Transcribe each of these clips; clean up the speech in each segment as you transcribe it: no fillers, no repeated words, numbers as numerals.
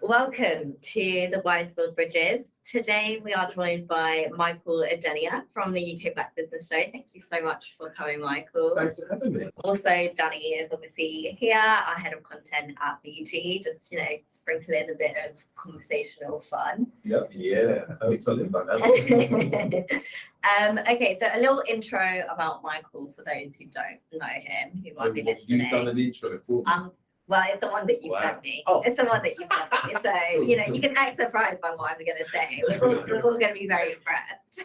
Welcome to the Wise Build Bridges. Today we are joined by Michael Adeniya from the UK Black Business Show. Thank you so much for coming, Michael. Thanks for having me. Also, Danny is obviously here, our head of content at BG, just, sprinkle in a bit of conversational fun. Yep. Yeah, something like that. Okay, so a little intro about Michael for those who don't know him, who might be listening. You've done an intro for me. Well, it's the one that you sent me. Oh. It's the one that you sent me. So, you can act surprised by what I'm going to say. We're all going to be very impressed.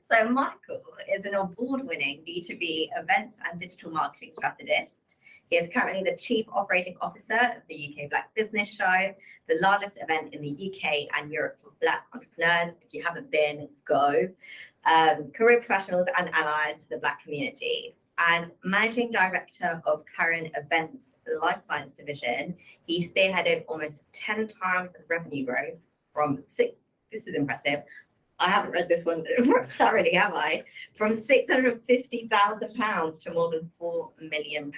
So Michael is an award-winning B2B events and digital marketing strategist. He is currently the Chief Operating Officer of the UK Black Business Show, the largest event in the UK and Europe for Black entrepreneurs. If you haven't been, go. Career professionals and allies to the Black community. As Managing Director of Current Events Life Science Division, he spearheaded almost 10 times revenue growth from this is impressive. I haven't read this one thoroughly, have I? From £650,000 to more than £4 million,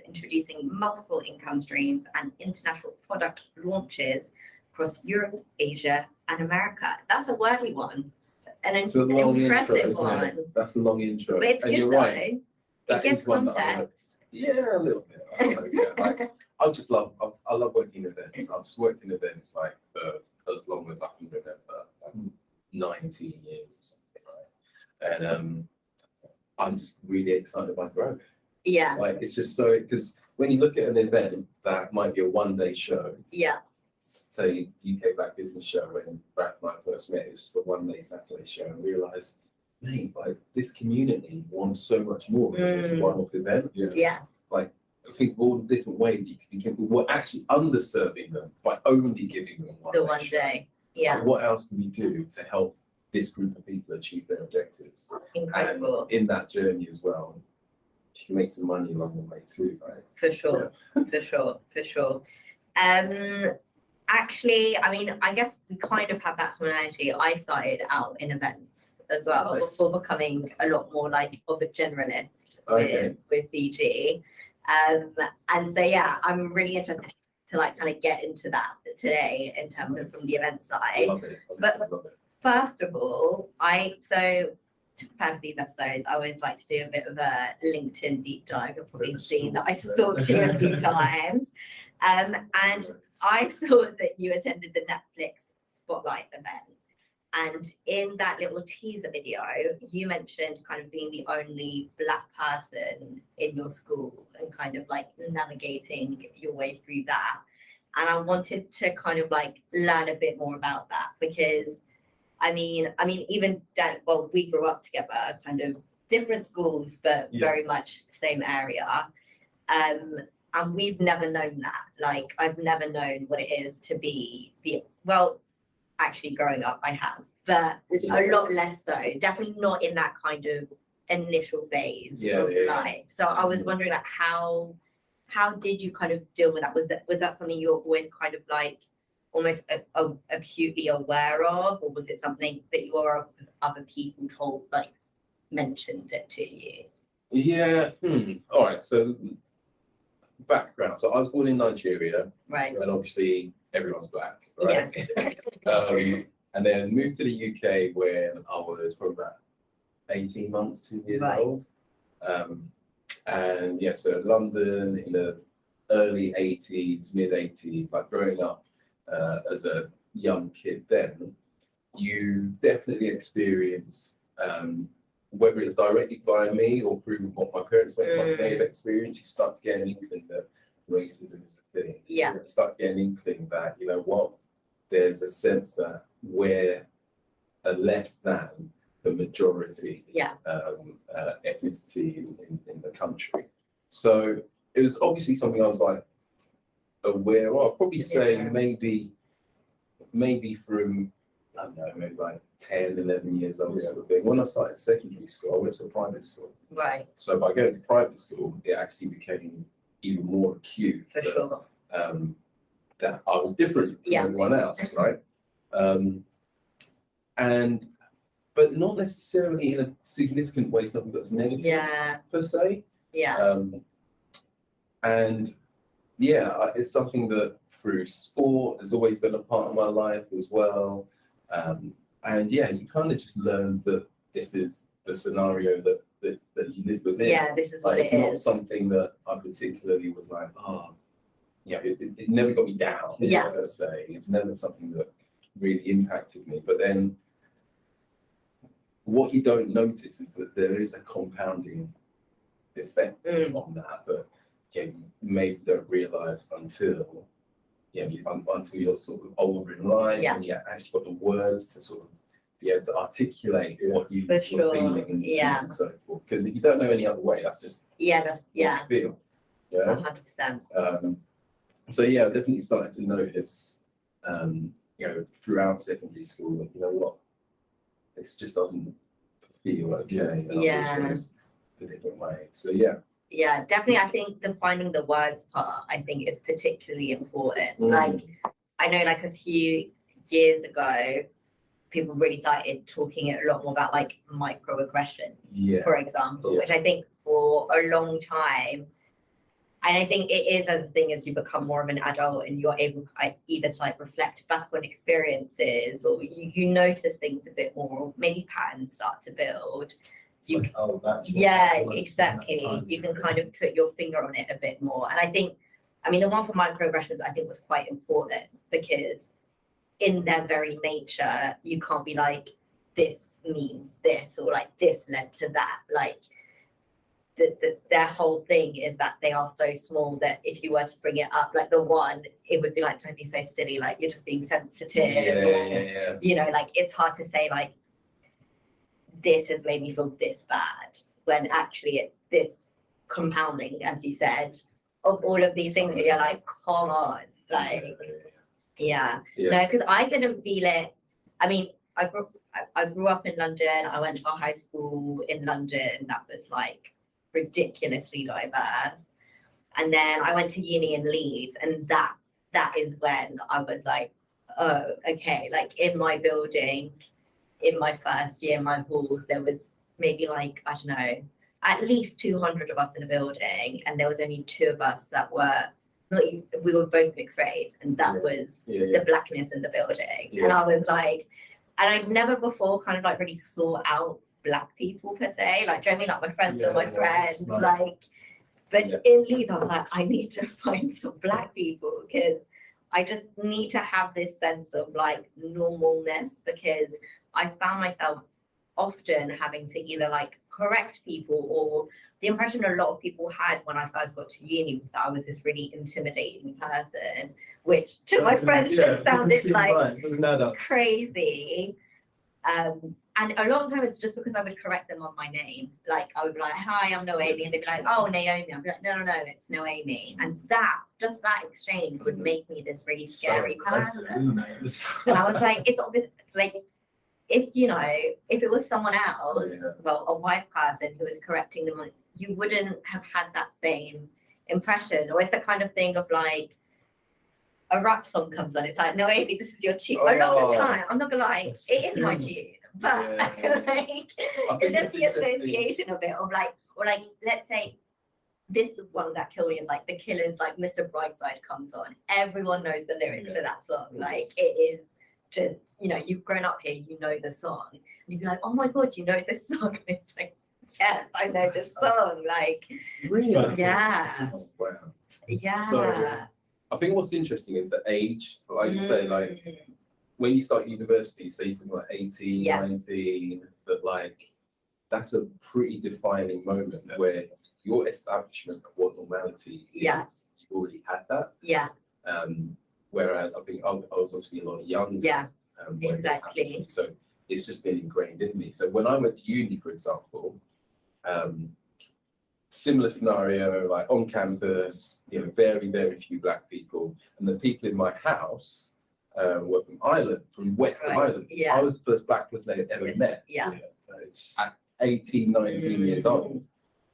introducing multiple income streams and international product launches across Europe, Asia, and America. That's a wordy one. An impressive one. That's a long intro. But it's and good, you're though. right. It gives context. Yeah, a little bit. I suppose, yeah. I love working in events. I've just worked in events for as long as I can remember, 19 years or something, right? And I'm just really excited by growth. Yeah. It's just so, because when you look at an event that might be a one-day show, yeah, say UK Black Business Show, when Brad and I first met, it was just a one-day Saturday show, and realised, mate, this community wants so much more than this one-off event. Yes. I think of all the different ways you can give, we're actually underserving them by only giving them one day. Yeah. What else can we do to help this group of people achieve their objectives? Incredible. And in that journey as well, you can make some money along the way too, right? For sure. For sure. Actually, I guess we kind of have that commonality. I started out in events as well, before becoming a lot more of a generalist with BG. And so yeah, I'm really interested to kind of get into that today in terms of from the event side. Love it. First of all, to prepare for these episodes, I always like to do a bit of a LinkedIn deep dive. You've probably seen that I stalked you a few times. And I saw that you attended the Netflix Spotlight event. And in that little teaser video, you mentioned kind of being the only Black person in your school and kind of navigating your way through that. And I wanted to kind of learn a bit more about that because, even Dan, we grew up together, kind of different schools, but very much same area. And we've never known that. I've never known what it is to be actually growing up, I have, but a lot less so. Definitely not in that kind of initial phase of life. So I was wondering, how did you kind of deal with that? Was that something you were always kind of almost acutely aware of, or was it something that you were aware of because other people mentioned it to you? Yeah. All right. So background. So I was born in Nigeria, right? And obviously everyone's Black, right? Yes. And then moved to the UK when I was probably about 18 months, 2 years old. And yeah, so London in the early 80s, mid 80s, growing up as a young kid then, you definitely experience, whether it's directly via me or through what my parents may have experienced, you start to get an inkling that racism is a thing. Yeah. You start to get an inkling that, there's a sense that we're a less than the majority ethnicity in the country. So it was obviously something I was aware of. Probably say maybe from, I don't know, maybe 10, 11 years old sort of thing. When I started secondary school, I went to a private school. Right. So by going to private school, it actually became even more acute. For sure. That I was different from everyone else, right? But not necessarily in a significant way, something that was negative per se. Yeah. And it's something that through sport has always been a part of my life as well. And yeah, you kind of just learn that this is the scenario that you live within. Yeah, this is what Like, it's it not is. something that I particularly was like, oh, yeah, it never got me down, Yeah. per se. It's never something that really impacted me. But then what you don't notice is that there is a compounding effect on that, but yeah, you maybe don't realize until until you're sort of older in life and you actually got the words to sort of be able to articulate what you're feeling and so forth. Because if you don't know any other way, that's just what you feel. Yeah, 100%. So yeah, I definitely started to notice, throughout secondary school, that, you know what, this just doesn't feel okay. And I wish there was a different way. So yeah. Yeah, definitely. I think the finding the words part, I think, is particularly important. Like, I know, like, a few years ago, people really started talking a lot more about like microaggressions, for example, which I think for a long time, and I think it is as a thing as you become more of an adult and you're able either to like reflect back on experiences, or you notice things a bit more, or maybe patterns start to build. Like, oh, that's Exactly. You can kind of put your finger on it a bit more. And I think, I mean, the one for microaggressions I think was quite important, because in their very nature, you can't be like, this means this, or like this led to that. Like, their whole thing is that they are so small that if you were to bring it up, like the one, it would be like, don't be so silly, like you're just being sensitive. You know, like it's hard to say like, this has made me feel this bad, when actually it's this compounding, as you said, of all of these things that you're like, come on, like, no, because I didn't feel it. I mean, I grew up in London. I went to a high school in London that was like ridiculously diverse, and then I went to uni in Leeds, and that is when I was like, oh, okay, like in my building, in my first year, my halls, there was maybe like, I don't know, at least 200 of us in a building, and there was only 2 of us that were not even, we were both mixed race, and that was the blackness in the building. And I was like, and I'd never before kind of like really sought out black people per se, like, do you know what I mean? Like my friends were my friends, like, but in Leeds, I was like, I need to find some black people, because I just need to have this sense of like normalness, because I found myself often having to either like correct people, or the impression a lot of people had when I first got to uni was that I was this really intimidating person, which to my friends just sounded like crazy. And a lot of times it's just because I would correct them on my name. Like I would be like, hi, I'm Noemi. And they'd be like, oh, Naomi. I'd be like, no, it's Noemi. And just that exchange would make me this really scary person. Isn't it? And I was like, it's obvious, like, if it was someone else, well, a white person who was correcting them, you wouldn't have had that same impression. Or it's the kind of thing of like, a rap song comes on, it's like, no, Amy, this is your tune. A lot of the time, I'm not gonna lie, it is my tune. But like, it's just the association of it, of like, or like, let's say this one that killed me is like the Killers, like Mr. Brightside comes on. Everyone knows the lyrics to that song. Like it is just, you've grown up here, you know the song. And you'd be like, oh my God, you know this song? And it's like, yes, I know this song. Like, really? Yeah. Oh, wow. Yeah. So, I think what's interesting is the age, like you say, like when you start university, say something like 18, 19, but like that's a pretty defining moment where your establishment of what normality is, you've already had that. Yeah. Whereas I think I was obviously a lot younger. Yeah. When Exactly. so it's just been ingrained in me. So when I went to uni, for example, similar scenario, like on campus, very, very few black people. And the people in my house were from Ireland, from Western Ireland. Yeah. I was the first black person they ever met. Yeah. At 18, 19 years old.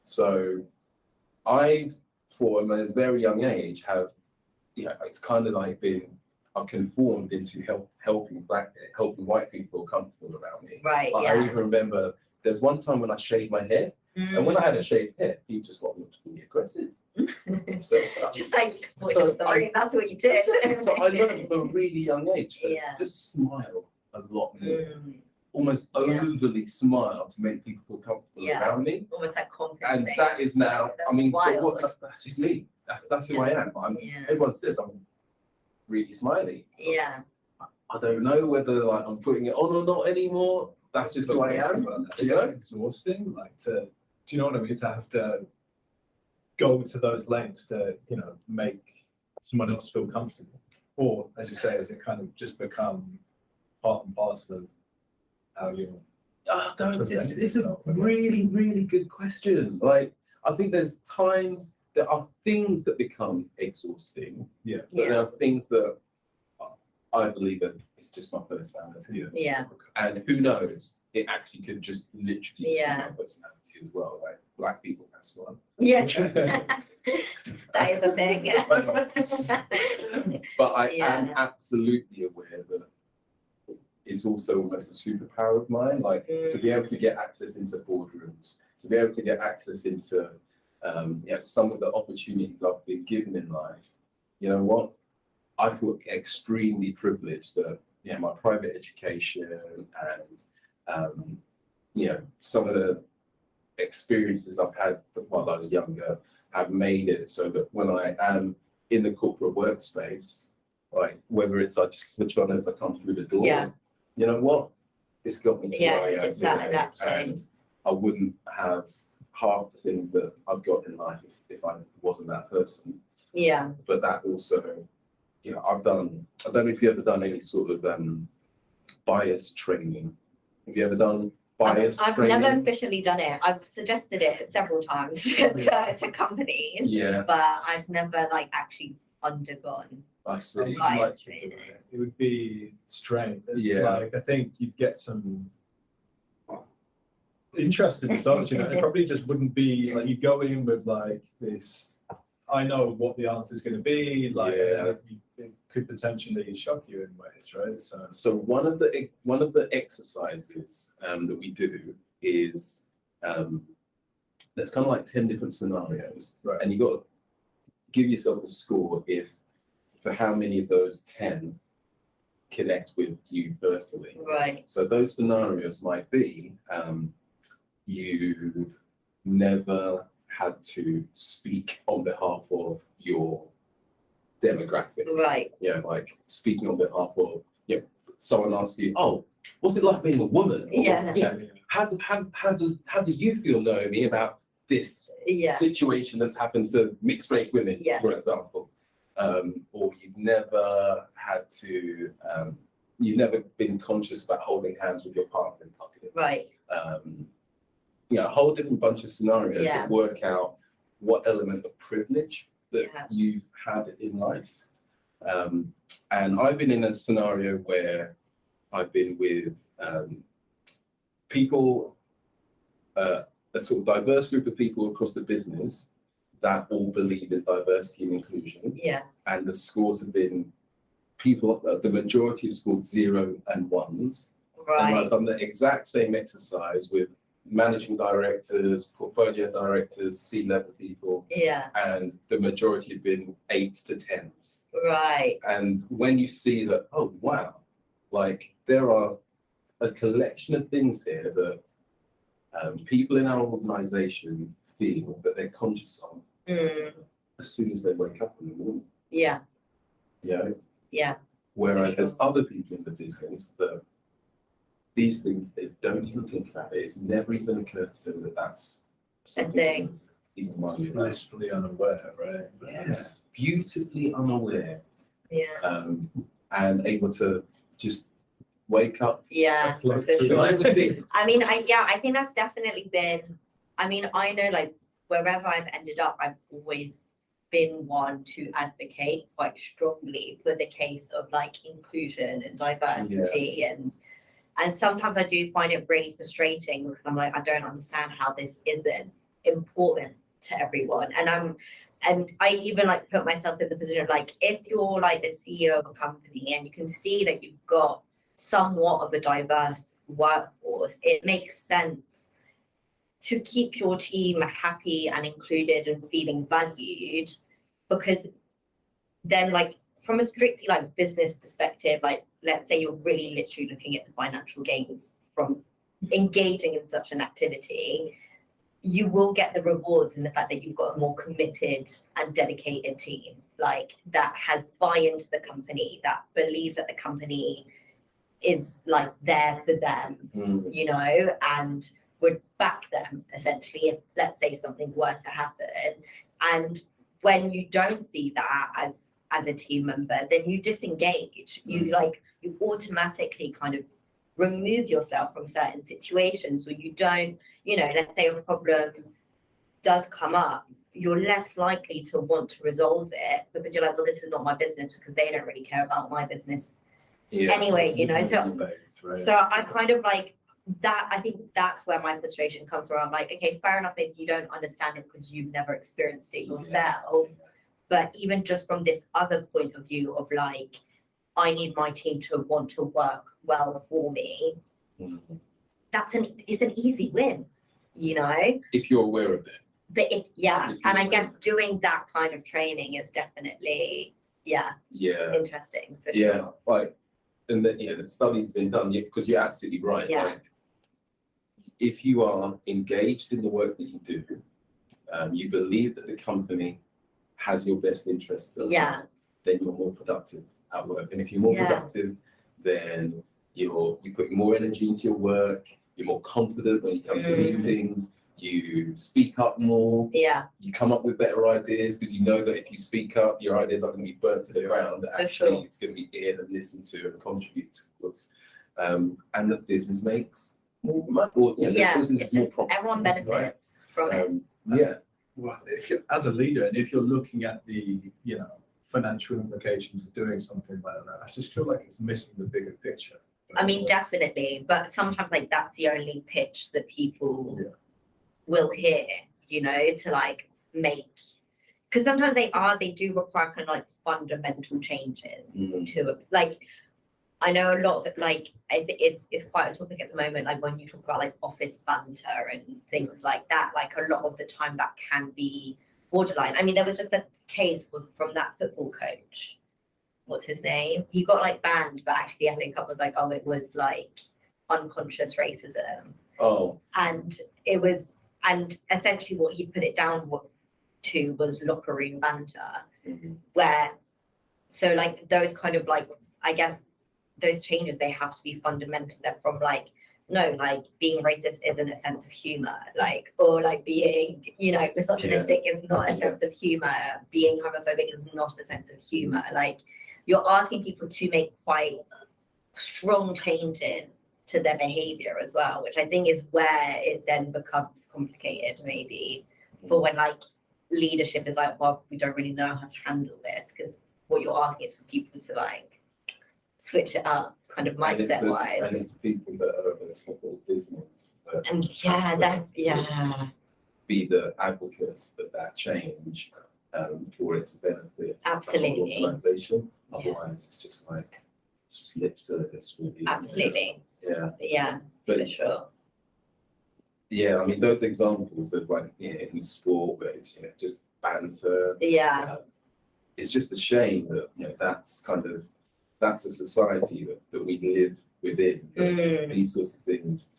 So I, from a very young age, have, it's kind of like I'm conformed into helping white people comfortable around me. Right. But I even remember there's one time when I shaved my hair. And when I had a shaved head, he just got looked really aggressive. So, Just like what So you're doing, that's what you did. so I learned from a really young age to Yeah. just smile a lot more, Mm, almost Yeah. overly smile to make people feel comfortable Yeah. around me. almost like And compensate. that is now, That's I mean, but wild. that's just me. That's who I am. Yeah. Everyone says I'm really smiley. Yeah. I don't know whether like I'm putting it on or not anymore. That's just who I am. Is that exhausting? Like do you know what I mean? To have to go to those lengths to, make someone else feel comfortable. Or, as you say, has it kind of just become part and parcel of how you're It's a really, really good question. Like, I think there's times there are things that become exhausting. Yeah. But there are things that I believe that it's just my personality. Yeah. And who knows, it actually could just literally just be Yeah. my personality as well. Like, black people can smile. Yeah. True. That is a thing. But I am Yeah. absolutely aware that it's also almost a superpower of mine. Like to be able to get access into boardrooms, to be able to get access into some of the opportunities I've been given in life. You know what? I feel extremely privileged that my private education and some of the experiences I've had while I was younger have made it so that when I am in the corporate workspace, like whether it's I just switch on as I come through the door, Yeah. you know what? It's got me to Yeah, where I am it's that today, adaptation. and I wouldn't have half the things that I've got in life if I wasn't that person. Yeah. But that also, I don't know if you've ever done any sort of bias training. Have you ever done bias I've training? never officially done it. I've suggested it several times to companies, Yeah, but I've never like actually undergone. I I see. would Bias like to do training. it. It would be strange. Yeah. Like, I think you'd get some interesting results, It probably just wouldn't be like you go in with like this, I know what the answer is going to be, like Yeah. it could potentially shock you in ways, right? So one of the exercises that we do is there's kind of like 10 different scenarios, Right. and you got to give yourself a score for how many of those 10 connect with you personally. Right. So those scenarios might be you've never had to speak on behalf of your demographic. Right. Like speaking on behalf of someone asks you, "Oh, what's it like being a woman?" Or, Yeah. How do you feel, Naomi, about this Yeah. situation that's happened to mixed race women, Yeah. for example? Or you've never you've never been conscious about holding hands with your partner in public. Right. A whole different bunch of scenarios Yeah. that work out what element of privilege that Yeah. you've had in life. And I've been in a scenario where I've been with people, a sort of diverse group of people across the business that all believe in diversity and inclusion. Yeah. And the scores have been the majority have scored 0 and 1s. And I've Right. done the exact same exercise with managing directors, portfolio directors, C-level people, Yeah. and the majority have been 8s to 10s. Right. And when you see that, oh wow, like there are a collection of things here that people in our organization feel that they're conscious of as soon as they wake up in the morning. Yeah. Yeah. Whereas there's other people in the business that these things, they don't even think about it. It's never even occurred to them that that's something thing. that's even minded. Blissfully unaware, right? Yes, beautifully unaware, Yeah. and able to just wake up. Yeah. Float for through sure. life. I mean, I think that's definitely been, I know like wherever I've ended up, I've always been one to advocate quite strongly for the case of like inclusion and diversity and sometimes I do find it really frustrating because I'm like, I don't understand how this isn't important to everyone. And I even like put myself in the position of like, if you're like the CEO of a company and you can see that you've got somewhat of a diverse workforce, it makes sense to keep your team happy and included and feeling valued, because then like from a strictly like business perspective, like let's say you're really literally looking at the financial gains from engaging in such an activity, you will get the rewards in the fact that you've got a more committed and dedicated team, like that has buy-in to the company, that believes that the company is like there for them, you know, and would back them essentially if, let's say, something were to happen. And when you don't see that as a team member, then you disengage. You automatically kind of remove yourself from certain situations, or you don't, you know, let's say a problem does come up, you're less likely to want to resolve it because you're like, well, this is not my business because they don't really care about my business anyway, you know. So I kind of like that. I think that's where my frustration comes from. I'm like, okay, fair enough if you don't understand it because you've never experienced it yourself. But even just from this other point of view of like, I need my team to want to work well for me. It's an easy win, you know, if you're aware of it. But and I guess doing that kind of training is definitely interesting for sure. Like, and the study's been done because you're absolutely right. Like, if you are engaged in the work that you do, you believe that the company has your best interests at heart, then you're more productive at work. And if you're more productive, then you're putting more energy into your work, you're more confident when you come to meetings, you speak up more, you come up with better ideas because you know that if you speak up, your ideas are going to be burnt to the ground. Actually, it's going to be aired and listened to and contribute towards. And the business makes more money. It's just everyone benefits from it. Well, if you're as a leader and if you're looking at the, you know, financial implications of doing something like that, I just feel like it's missing the bigger picture. I mean, definitely, but sometimes like that's the only pitch that people will hear, you know, to like make, because sometimes they do require kind of like fundamental changes to it. Like, I know a lot of it, like it's quite a topic at the moment, like when you talk about like office banter and things like that, like a lot of the time that can be borderline. I mean, there was just a case from that football coach, what's his name? He got like banned, but actually I think I was like, oh, it was like unconscious racism. And it was, and essentially what he put it down to was locker room banter, where, so like those kind of like, I guess those changes, they have to be fundamental. They're from like, no, like being racist isn't a sense of humor, like, or like being, you know, misogynistic is not a sense of humor, being homophobic is not a sense of humor. Like, you're asking people to make quite strong changes to their behavior as well, which I think is where it then becomes complicated, maybe, for when like leadership is like, well, we don't really know how to handle this, because what you're asking is for people to like switch it up, kind of mindset wise. And it's the people that are at the top of business. And be the advocates of that change for it to benefit absolutely the organisation. Otherwise, it's just lip service, really. Absolutely. Yeah, for sure. Yeah, I mean those examples of like in sport where it's just banter. It's just a shame that that's a society that we live within. These sorts of things,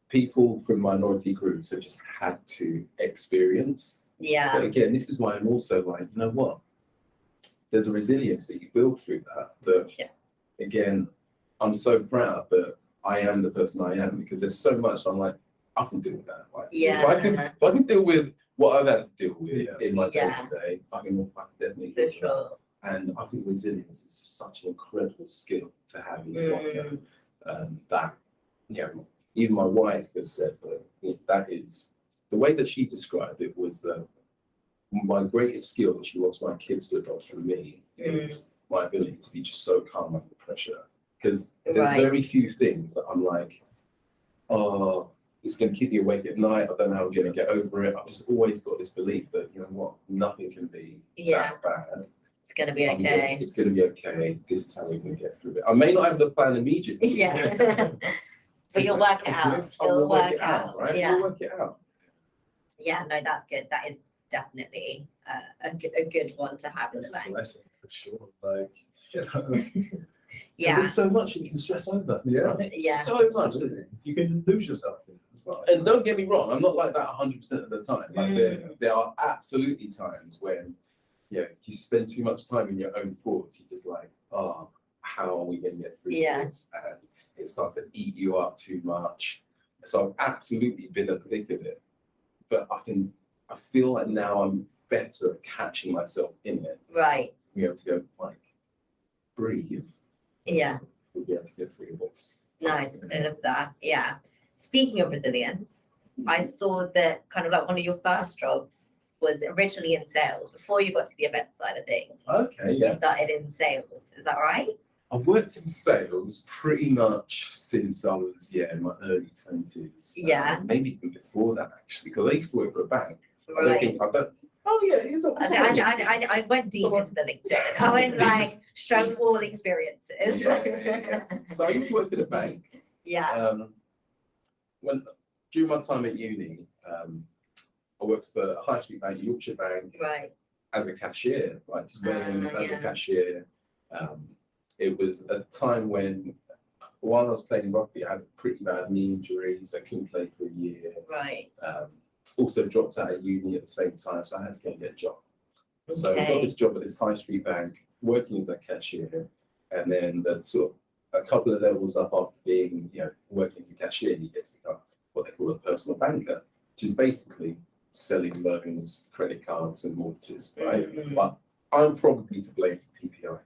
people from minority groups have just had to experience. But again, this is why I'm also like, you know what? There's a resilience that you build through that. Again, I'm so proud that I am the person I am, because there's so much I'm like, I can deal with that. Like, if I can deal with what I've had to deal with in my day to day, I can definitely deal with that. And I think resilience is just such an incredible skill to have in your life. That, even my wife has said that that is the way that she described it was that my greatest skill that she wants my kids to adopt from me is my ability to be just so calm under pressure. Because there's very few things that I'm like, oh, it's going to keep me awake at night. I don't know how I'm going to get over it. I've just always got this belief that, you know what, nothing can be that bad. It's going to be okay. It's going to be okay. This is how we're going to get through it. I may not have the plan immediately. But you'll work it out. I'll You'll work it out, right? Yeah. You'll work it out. Yeah, no, that's good. That is definitely a good one to have in the That's a bank. blessing for sure. Like, you know, Yeah, There's so much you can stress over. Yeah. Right? Yeah. So much. absolutely. You can lose yourself in it as well. And don't get me wrong, I'm not like that 100% of the time. Like Mm. there are absolutely times when, yeah, you spend too much time in your own thoughts. You're just like, oh, how are we going to get through Yeah. this? And it starts to eat you up too much. So I've absolutely been at the thick of it, but I feel like now I'm better at catching myself in it. right. Be able to go, like, breathe. Yeah, We'll be able to get through this. nice. I love that. Yeah. Speaking of resilience, I saw that kind of like one of your first jobs was originally in sales before you got to the event side of things. Okay, You yeah. started in sales. Is that right? I've worked in sales pretty much since I was, in my early 20s. Yeah. Maybe even before that, actually, because I used to work for a bank. Right. Oh, yeah, it's I went deep So, into the LinkedIn. I went like show all experiences. Yeah. So I used to work at a bank. Yeah. During my time at uni, I worked for a high street bank, Yorkshire Bank, Right. as a cashier, like just went in as a Yeah. cashier. It was a time when, while I was playing rugby, I had a pretty bad knee injuries. I couldn't play for a year. Right. Also dropped out of uni at the same time, so I had to go and get a job. So I got Okay. this job at this high street bank, working as a cashier, and then the sort of a couple of levels up after being, working as a cashier, you get to become what they call a personal banker, which is basically selling loans, credit cards, and mortgages, right? Mhm. But I'm probably to blame for PPI.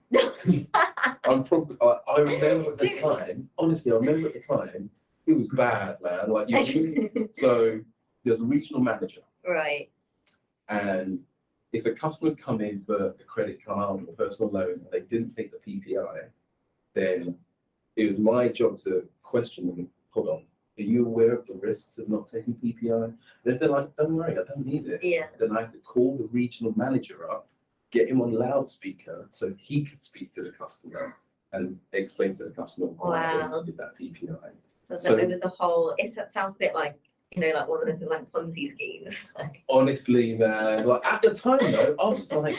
I remember at the Dude. time, honestly, I remember at the time, it was bad, man. Like, so there's a regional manager, Right. and if a customer had come in for a credit card or personal loan and they didn't take the PPI, then it was my job to question them. Hold on, are you aware of the risks of not taking PPI? And if they're like, don't worry, I don't need it, Yeah. then I had to call the regional manager up, get him on loudspeaker so he could speak to the customer and explain to the customer why Wow. they needed that PPI. So it was a whole. It sounds a bit like like one of those like Ponzi schemes. Honestly, man, like at the time though, I was just like,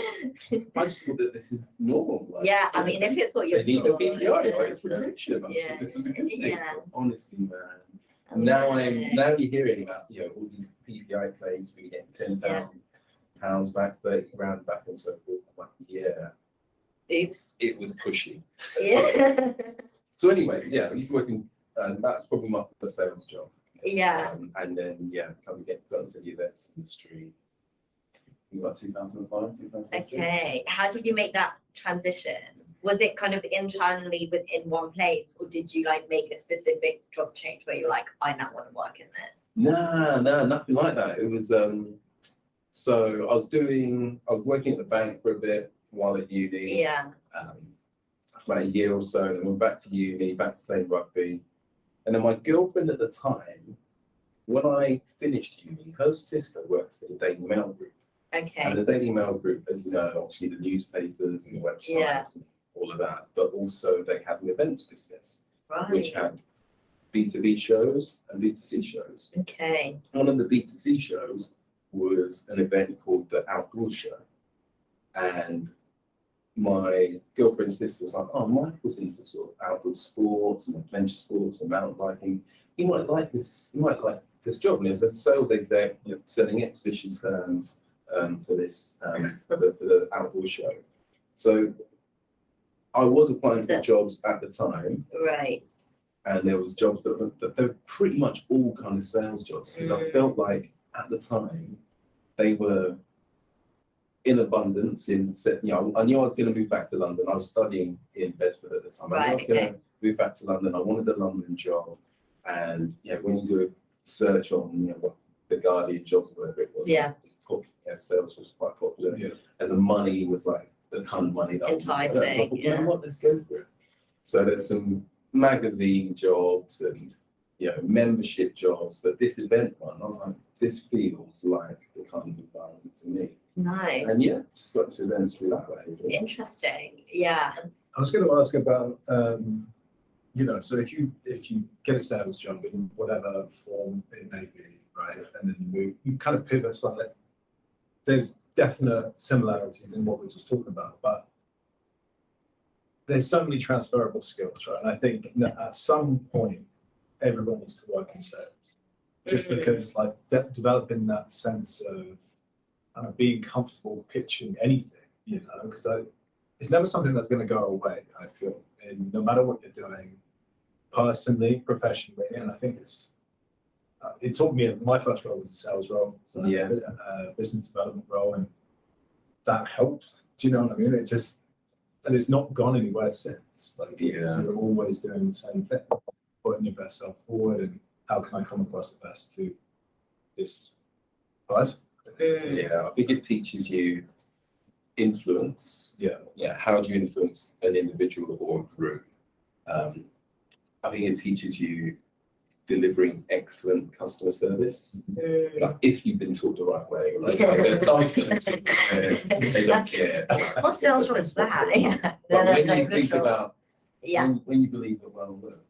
I just thought that this is normal. Like, Yeah, I mean, if it's what you're they need the taught, PPI, like it's protection. I Yeah. thought this was a good thing. Yeah. Honestly, man. Now you're hearing about all these PPI claims for getting £10,000 back, 30 grand back, and so forth. I'm like, yeah, Oops. it was pushy. Yeah. So anyway, I used to work in, and that's probably my first sales job. Yeah. And then got into the events industry. In about 2005, 2006. Okay. How did you make that transition? Was it kind of internally within one place, or did you like make a specific job change where you're like, I now want to work in this? No, nothing like that. It was so I was working at the bank for a bit while at uni. Yeah. About a year or so, and then went back to uni, back to playing rugby. And then my girlfriend at the time, when I finished uni, her sister worked for the Daily Mail Group. Okay. And the Daily Mail Group, as you know, obviously the newspapers and the websites and all of that, but also they had an events business, which Right. had B2B shows and B2C shows. Okay. One of the B2C shows was an event called the Outdoor Show. And my girlfriend's sister was like, oh, Michael's into sort of outdoor sports and adventure sports and mountain biking. He might like this job. And it was a sales exec selling exhibition stands for this for the outdoor show. So I was applying for jobs at the time. Right. And there was jobs that were pretty much all kind of sales jobs, because I felt like at the time they were in abundance. I knew I was going to move back to London. I was studying in Bedford at the time. I knew I was going to move back to London. I wanted a London job. And when you do a search on what the Guardian jobs or whatever it was, sales was quite popular. Yeah. And the money was like the kind of money that enticing. You know what, let's go for it. So there's some magazine jobs and membership jobs, but this event one, I was like, this feels like the kind of environment for me. Nice. And just got into events through that way. Interesting. Yeah. I was going to ask about you know, so if you get a sales job in whatever form it may be, right, and then you kind of pivot slightly. There's definite similarities in what we're just talking about, but there's so many transferable skills, right? And I think that at some point, everyone needs to work in sales, just because like developing that sense of being comfortable pitching anything, you know, because it's never something that's going to go away. I feel, and no matter what you're doing, personally, professionally, and I think it taught me. My first role was a sales role, so a business development role, and that helped. Do you know what I mean? And it's not gone anywhere since. Like, you're always doing the same thing, putting your best self forward, and how can I come across the best to this person? Yeah, I think it teaches you influence. Yeah. How do you influence an individual or a group? I think it teaches you delivering excellent customer service. Like, if you've been taught the right way, like there's some they don't care. What sales was that? But when you think about, when you believe that, well, look,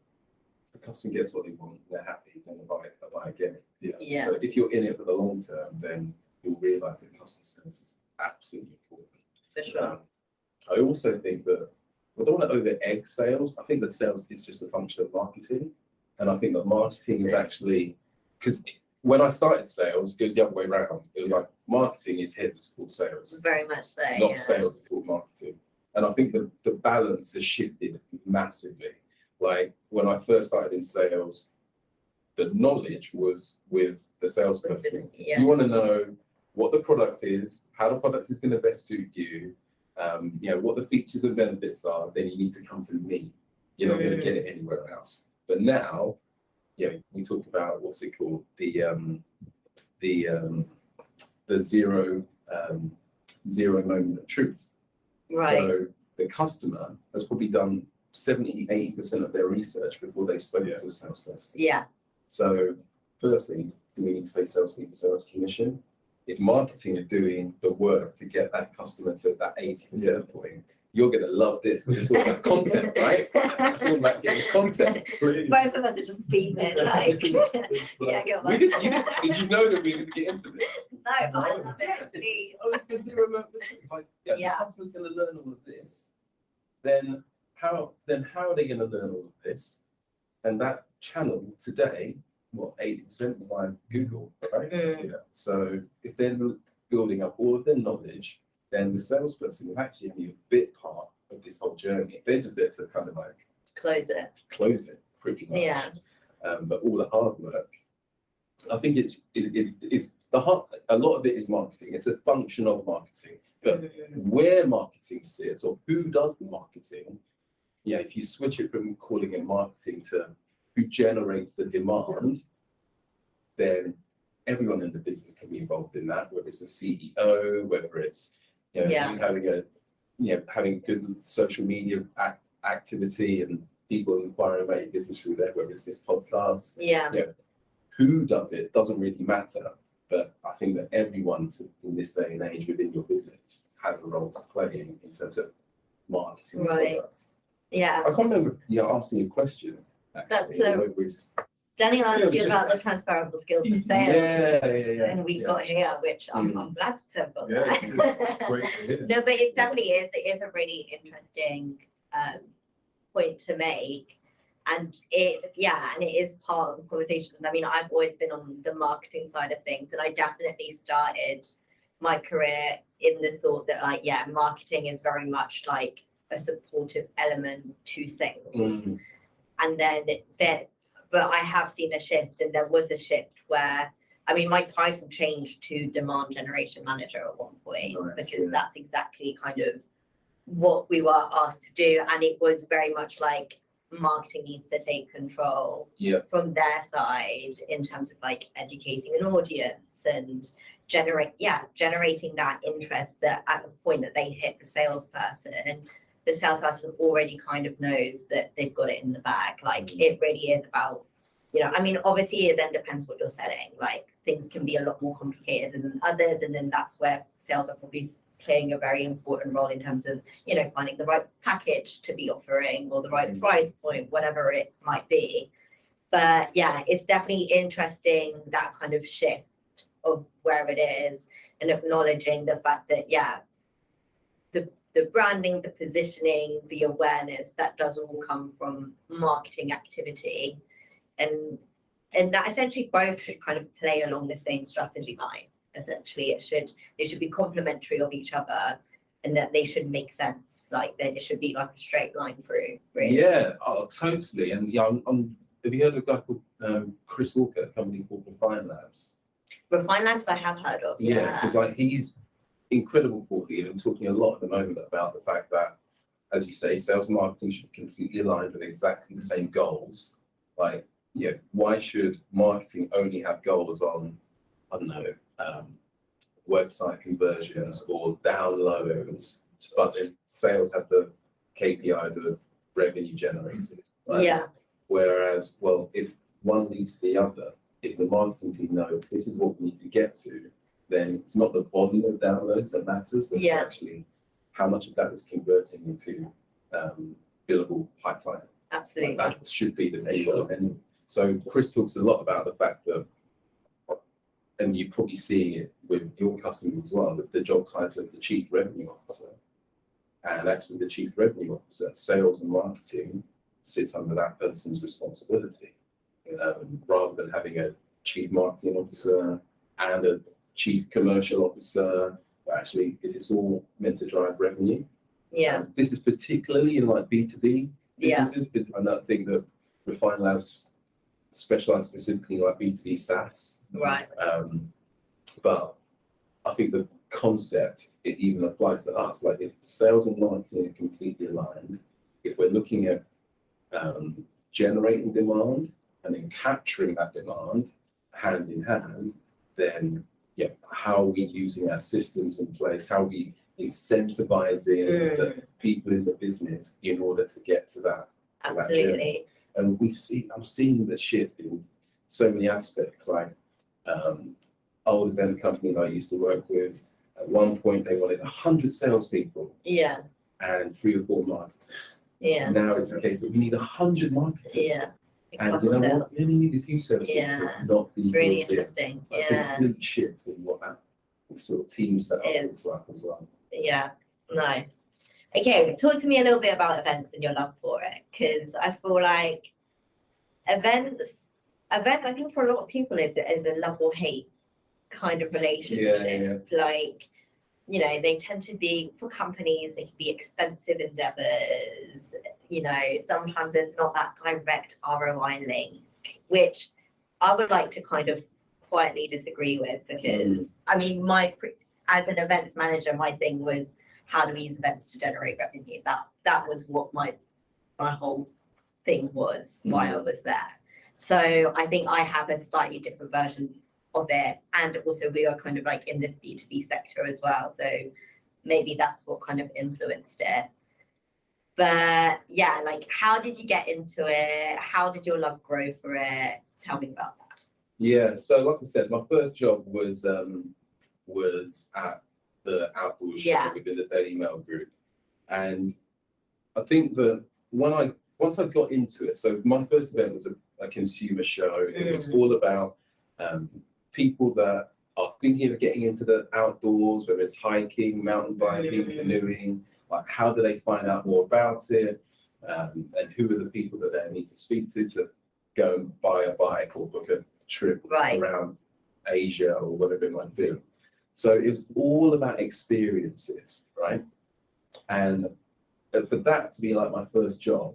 the customer gets what they want, they're happy, then they buy again. Yeah. So if you're in it for the long term, then you'll realise that customer service is absolutely important. For sure. I also think that I don't want to over egg sales. I think that sales is just a function of marketing. And I think that marketing is actually, because when I started sales, it was the other way around. It was like marketing is here to support sales. Very much so. Not sales to support marketing. And I think the balance has shifted massively. Like when I first started in sales, the knowledge was with the salesperson. If you want to know what the product is, how the product is going to best suit you, you know, what the features and benefits are, then you need to come to me. You're not going to get it anywhere else. But now, we talk about what's it called, the zero moment of truth. Right. So the customer has probably done 70-80% of their research before they've spoken to a salesperson. Yeah. So firstly, do we need to pay salespeople sales commission? If marketing are doing the work to get that customer to that 80% point, you're going to love this. It's all about content, right? It's all about getting content. Both of us are just beaming. Like, did you know that we would get into this? No, I love it. It's the zero moment. Like, the customer's going to learn all of this. Then how are they going to learn all of this? And that channel today, 80% is via Google, right? So if they're building up all of their knowledge, then the salesperson is actually only a bit part of this whole journey. They're just there to kind of like close it pretty much. But all the hard work, I think it's the hard. A lot of it is marketing. It's a function of marketing. But where marketing sits or who does the marketing, if you switch it from calling it marketing to who generates the demand, then everyone in the business can be involved in that. Whether it's a CEO, whether it's having good social media activity and people inquiring about your business through there, whether it's this podcast. Who does it doesn't really matter. But I think that everyone in this day and age within your business has a role to play in terms of marketing the product. I can't remember asking you a question. Actually, Danny asked you about the transferable skills of sales. And we got here, which I'm glad to have got that. Great to hear. No, but it definitely is. It is a really interesting point to make. And it is part of the conversations. I mean, I've always been on the marketing side of things, and I definitely started my career in the thought that, marketing is very much like a supportive element to sales. And but I have seen a shift, and there was a shift where, my title changed to demand generation manager at one point, because that's exactly kind of what we were asked to do. And it was very much like marketing needs to take control from their side in terms of like educating an audience and generating that interest that at the point that they hit the salesperson, the salesperson already kind of knows that they've got it in the bag. Like, it really is about, obviously it then depends what you're selling. Like, things can be a lot more complicated than others, and then that's where sales are probably playing a very important role in terms of, you know, finding the right package to be offering or the right price point, whatever it might be. But yeah, it's definitely interesting, that kind of shift of where it is, and acknowledging the fact that, yeah, the branding, the positioning, the awareness, that does all come from marketing activity. And that essentially both should kind of play along the same strategy line. Essentially, they should be complementary of each other, and that they should make sense. Like that it should be like a straight line through. Really. Yeah, oh, totally. And yeah, have you heard of a guy called Chris Walker, a company called Refine Labs? Refine Labs, I have heard of. Yeah, because like he's incredible thought leader and talking a lot at the moment about the fact that, as you say, sales and marketing should be completely aligned with exactly the same goals. Like, yeah, why should marketing only have goals on, I don't know, website conversions or downloads, but then sales have the KPIs of revenue generated, right? Yeah. Whereas, well, if one leads to the other, if the marketing team knows this is what we need to get to, then it's not the volume of downloads that matters, but it's actually how much of that is converting into billable pipeline. Absolutely. Like that should be the measure. And so Chris talks a lot about the fact that, and you probably see it with your customers as well, that the job title of the chief revenue officer, and actually the chief revenue officer, sales and marketing, sits under that person's responsibility, rather than having a chief marketing officer and a chief commercial officer. Actually, it is all meant to drive revenue. Yeah. This is particularly in like B2B businesses, but I don't think that Refine Labs specialize specifically like B2B SaaS. Right. But I think the concept, it even applies to us. Like if sales and marketing are completely aligned, if we're looking at generating demand and then capturing that demand hand in hand, then yeah, how are we using our systems in place? How are we incentivizing the people in the business in order to get to that? Absolutely. And I'm seeing the shift in so many aspects. Like old event company that I used to work with, at one point they wanted 100 salespeople. Yeah. And 3 or 4 marketers. Yeah. Now it's a case of we need 100 marketers. Yeah. And you know what? We only need a few salespeople. Yeah. Not It's really interesting. a complete shift in what that sort of team setup looks like as well. Yeah. Nice. Okay, talk to me a little bit about events and your love for it, because I feel like events, I think for a lot of people is a love or hate kind of relationship. Yeah. Like, you know, they tend to be, for companies, they can be expensive endeavors. You know, sometimes there's not that direct ROI link, which I would like to kind of quietly disagree with, because I mean, as an events manager, my thing was, how do we use events to generate revenue? That was what my whole thing was, why I was there. So I think I have a slightly different version of it, and also we are kind of like in this B2B sector as well, so maybe that's what kind of influenced it. But yeah, like, how did you get into it? How did your love grow for it? Tell me about that. Yeah, so like I said, my first job was at the outdoor show within the Daily Mail group, and I think that once I got into it, so my first event was a consumer show. It was all about people that are thinking of getting into the outdoors, whether it's hiking, mountain biking, canoeing. Like, how do they find out more about it, and who are the people that they need to speak to go and buy a bike or book a trip around Asia or whatever it might be. So it was all about experiences, right? And for that to be like my first job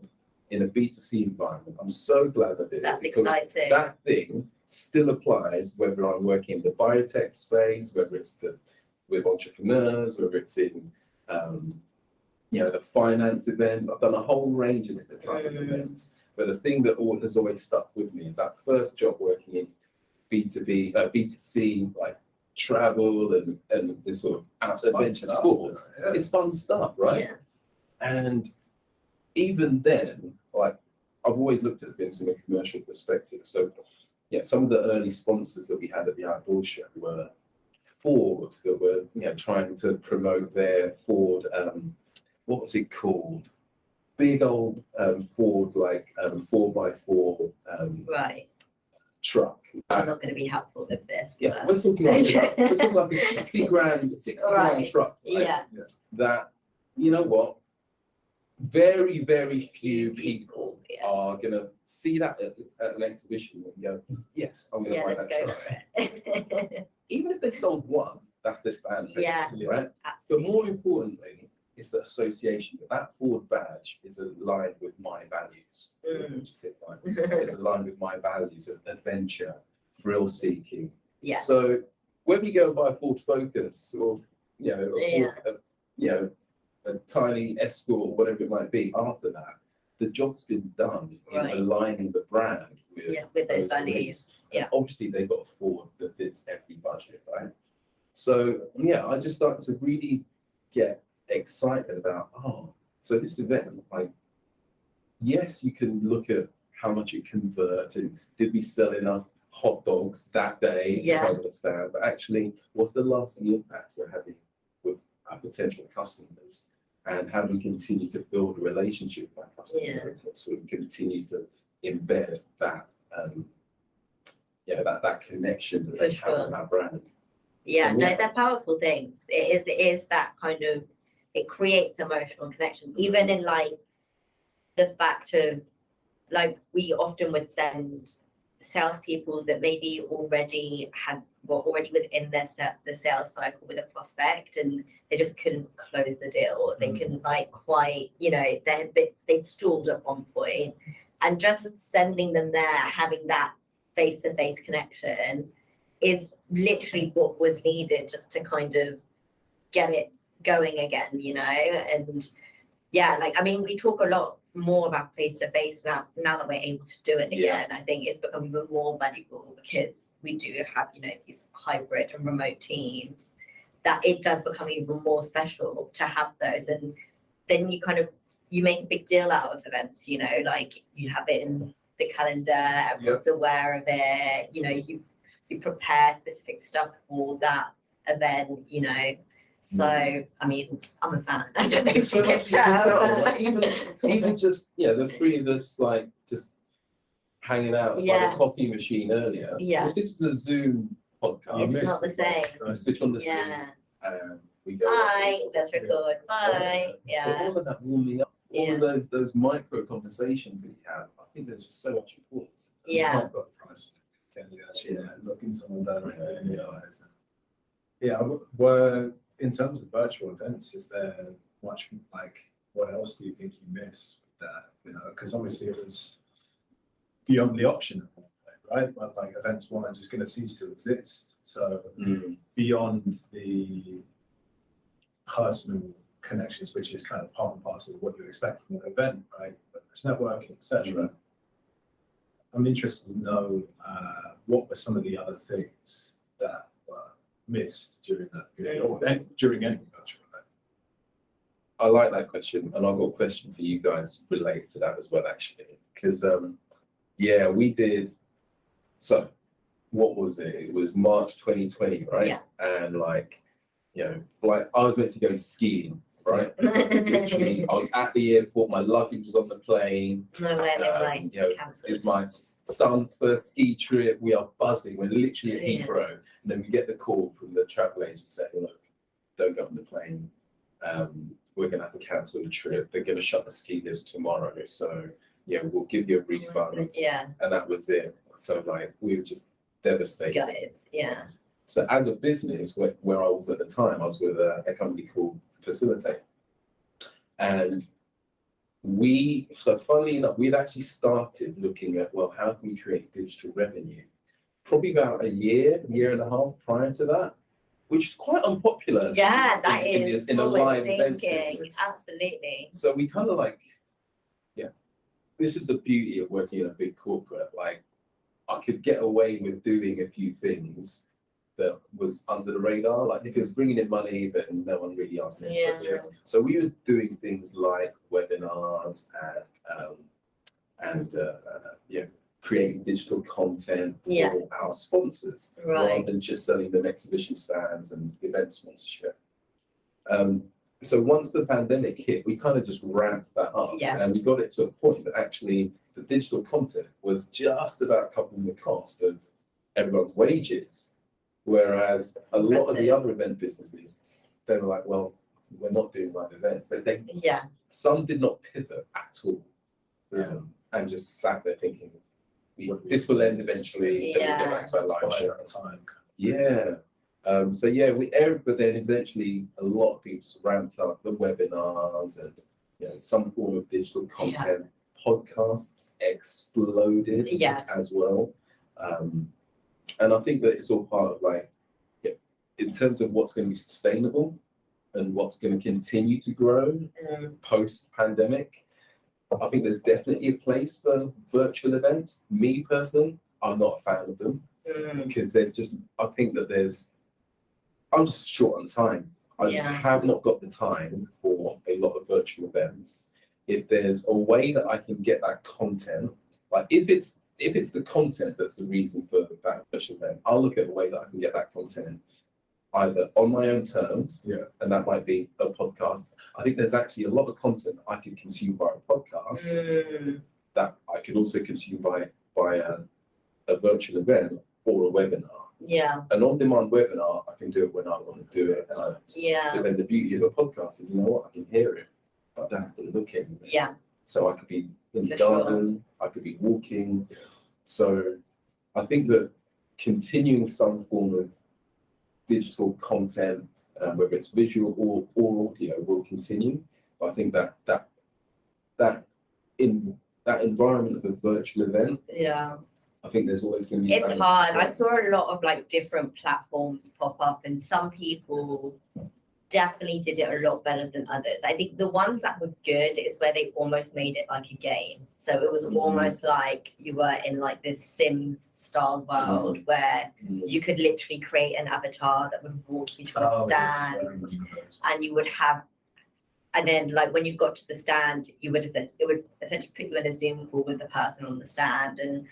in a B2C environment, I'm so glad I did it, because exciting. That thing still applies whether I'm working in the biotech space, whether it's with entrepreneurs, whether it's in the finance events. I've done a whole range of different type of events. But the thing that has always stuck with me is that first job working in B2C, like travel and this sort of adventure sports. Yeah. It's fun stuff, right? Yeah. And even then, like, I've always looked at things from a commercial perspective. So yeah, some of the early sponsors that we had at the outdoor show were Ford that were, trying to promote their Ford, what was it called? Big old Ford, like 4x4 Right. truck. I'm not going to be helpful with this. Yeah, but- we're talking like a 60 grand Right. truck. Right? Yeah. That, you know what? Very, very few people Yeah. are going to see that at an exhibition and go, yes, I'm going to Yeah, buy let's that go truck. for it. Even if they sold one, that's their standard. Yeah. Right? But Absolutely. more importantly, it's the association. That Ford badge is aligned with my values. Just hit mine. It's aligned with my values of adventure, thrill seeking. Yeah. So when you go and buy a Ford Focus or a tiny Escort or whatever it might be, after that, the job's been done in Right. aligning the brand with those beliefs. values. And obviously, they've got a Ford that fits every budget, right? So I just started to really get excited about, so this event, like, yes, you can look at how much it converts and did we sell enough hot dogs that day to understand, but actually, what's the lasting impact we're having with our potential customers, and how do we continue to build a relationship with our customers so it continues to embed that that connection that they have in our brand. Yeah, no, they're powerful things. It is that kind of, it creates emotional connection, even in like the fact of, like, we often would send salespeople that maybe were already within the sales cycle with a prospect, and they just couldn't close the deal. They couldn't quite, they'd stalled at one point, and just sending them there, having that face-to-face connection is literally what was needed just to kind of get it going again, and we talk a lot more about face-to-face now that we're able to do it again. I think it's become even more valuable because we do have, these hybrid and remote teams, that it does become even more special to have those. And then you make a big deal out of events, you have it in the calendar, everyone's aware of it, you prepare specific stuff for that event, So, I'm a fan. I don't know if you can tell. Even just the three of us just hanging out by the coffee machine earlier. Yeah. This was a Zoom podcast. It's not the same. We switch on the Zoom and we go. Bye. Let's record. Bye. But all of that warming up, all of those micro conversations that you have, I think there's just so much importance. You can't put a price. Can you actually look in someone directly in the eyes? Were in terms of virtual events, is there much what else do you think you miss with that? Because obviously it was the only option at one point, right? But events weren't just going to cease to exist. So beyond the personal connections, which is kind of part and parcel of what you expect from an event, right? But there's networking, etc. I'm interested to know what were some of the other things that were missed during that period, or during any virtual event. I like that question, and I've got a question for you guys related to that as well, actually, because we did. So, what was it? It was March 2020, right? Yeah. And I was meant to go skiing, right? Literally, I was at the airport. My luggage was on the plane. No way, they cancelled. It's my son's first ski trip. We are buzzing. We're literally at Heathrow, and then we get the call from the travel agent saying, "Look, don't go on the plane. We're going to have to cancel the trip. They're going to shut the ski lifts tomorrow. So we'll give you a refund." Yeah. And that was it. So we were just devastated. Got it. Yeah. So as a business, where I was at the time, I was with a company called Facilitate. And funnily enough, we'd actually started looking at, how can we create digital revenue? Probably about a year and a half prior to that, which is quite unpopular. Yeah, that is in a live events thinking. business. Absolutely. So we kind of this is the beauty of working in a big corporate. I could get away with doing a few things that was under the radar. If it was bringing in money, then no one really asked any questions. So we were doing things like webinars and creating digital content Yeah. for our sponsors, Right. rather than just selling them exhibition stands and event sponsorship. So once the pandemic hit, we kind of just ramped that up, Yes. and we got it to a point that actually the digital content was just about covering the cost of everyone's wages. Whereas a lot of the other event businesses, they were like, well, we're not doing live events. Yeah. Some did not pivot at all, and just sat there thinking, this will end eventually, then we'll get back to our live show. Time. Yeah. But then eventually a lot of people just ramped up the webinars and some form of digital content. Podcasts exploded Yes. as well. And I think that it's all part of in terms of what's going to be sustainable and what's going to continue to grow post-pandemic. I think there's definitely a place for virtual events. Me personally, I'm not a fan of them because I'm just short on time. I just have not got the time for a lot of virtual events. If there's a way that I can get that content, like if it's the content that's the reason for that virtual event, I'll look at the way that I can get that content either on my own terms, and that might be a podcast. I think there's actually a lot of content that I could consume by a podcast that I could also consume by a virtual event or a webinar. Yeah. An on-demand webinar, I can do it when I want to do it. Yeah. But then the beauty of a podcast is, I can hear it, but I don't have to look anywhere. Yeah. So I could be in the For garden, I could be walking. So I think that continuing some form of digital content, whether it's visual or audio, will continue. But I think that environment of a virtual event, I think there's always going to be. It's hard. I saw a lot of different platforms pop up, and some people definitely did it a lot better than others. I think the ones that were good is where they almost made it like a game. So it was almost like you were in this Sims style world where you could literally create an avatar that would walk you to a stand, and you would have. And then, when you got to the stand, it would essentially put you in a Zoom call with the person on the stand, and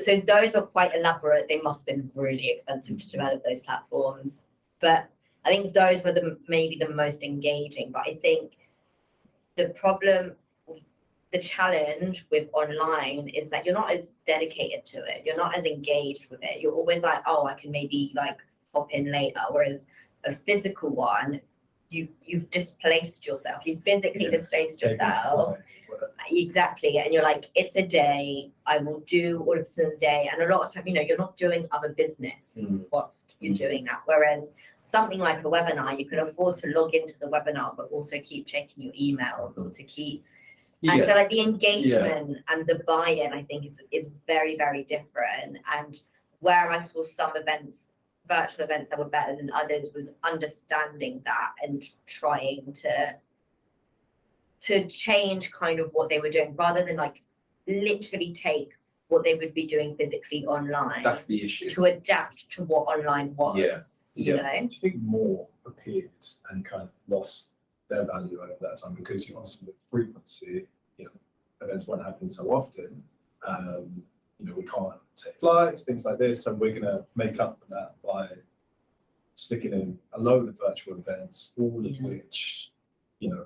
so those are quite elaborate. They must have been really expensive to develop those platforms, but I think those were maybe the most engaging. But I think the challenge with online is that you're not as dedicated to it. You're not as engaged with it. You're always like, oh, I can maybe pop in later. Whereas a physical one, you've displaced yourself. You physically displaced yourself. Exactly. And you're like, it's a day. I will do all of this in a day. And a lot of time, you're not doing other business whilst you're doing that. Whereas something like a webinar, you can afford to log into the webinar, but also keep checking your emails or to keep. And so the engagement and the buy-in, I think is very, very different. And where I saw some virtual events that were better than others was understanding that and trying to change kind of what they were doing rather than literally take what they would be doing physically online. That's the issue. To adapt to what online was. You know? I think more appeared and kind of lost their value over that time because also the frequency, events weren't happening so often. We can't take flights, things like this, and we're going to make up for that by sticking in a load of virtual events, all of which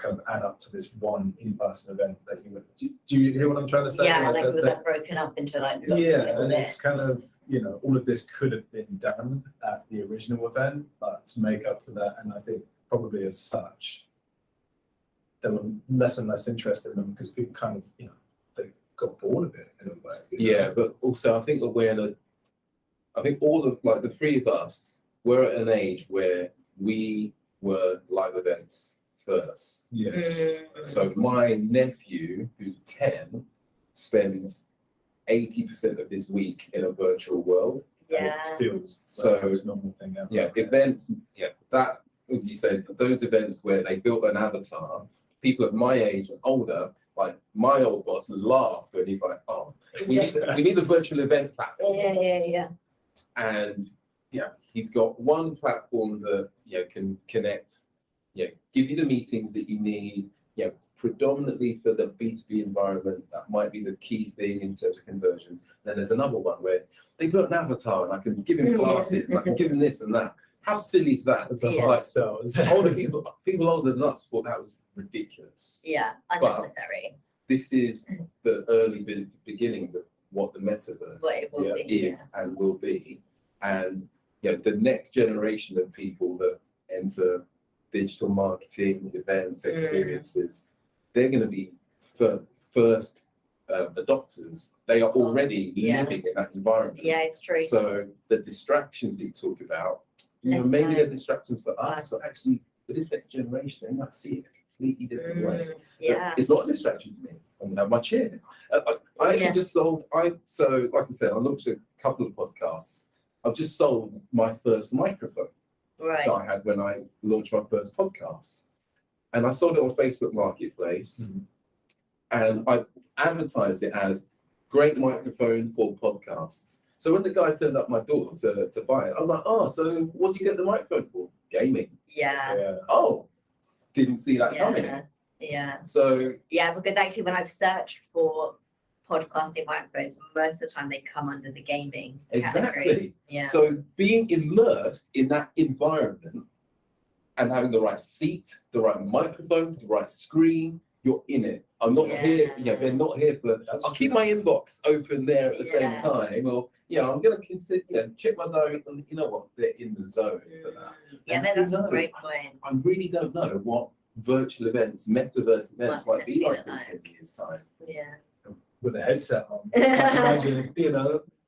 kind of add up to this one in-person event that you would. Do you hear what I'm trying to say? Yeah, it was broken up into lots of little bits. It's kind of all of this could have been done at the original event, but to make up for that, and I think probably as such, there were less and less interest in them because people kind of they got bored of it in a way. Yeah, but also I think that I think all of the three of us were at an age where we were live events first. Yes. So my nephew, who's 10, spends 80% of his week in a virtual world. Yeah. It feels so it's a normal thing ever. Yeah, events. Yeah, that, as you said, those events where they built an avatar. People of my age and older, my old boss, laughed when he's like, "Oh, we need a virtual event platform." Yeah. And he's got one platform that can connect, give you the meetings that you need, predominantly for the B2B environment, that might be the key thing in terms of conversions. Then there's another one where they put an avatar and I can give him classes, I can give him this and that. How silly is that? It's a Yeah. hard sell. Older people older than us thought that was ridiculous. Yeah, But- unnecessary. This is the early beginnings of what the metaverse What it will Yeah. be. is and will be. And the next generation of people that enter digital marketing, events, experiences, they're going to be first adopters. They are already Yeah. living in that environment. Yeah, it's true. So the distractions that you talk about, Less maybe so. they're distractions for us, Us. but actually for this next generation, they might see it a completely different way. But Yeah. it's not a distraction for me. I'm gonna have my chair. I actually Yeah. just sold. So like I said, I launched a couple of podcasts. I've just sold my first microphone Right. that I had when I launched my first podcast, and I sold it on Facebook Marketplace, and I advertised it as great microphone for podcasts. So when the guy turned up my door to buy it, I was like, oh, so what do you get the microphone for? Gaming. Yeah. Yeah. Oh, didn't see that coming. Yeah. Yeah. So Yeah, because actually when I've searched for podcasting microphones, most of the time they come under the gaming category. exactly. Yeah. So being immersed in that environment and having the right seat, the right microphone, the right screen, you're in it. I'm not here, they're not here for, I'll keep my inbox open there at the same Yeah. time, or, I'm going to consider, check my diary, and you know what, they're in the zone for that. Yeah, And no, that's who a knows? great point. I really don't know what virtual events, metaverse events What's might be like in like. 10 years' time. Yeah. With a headset on. I can imagine,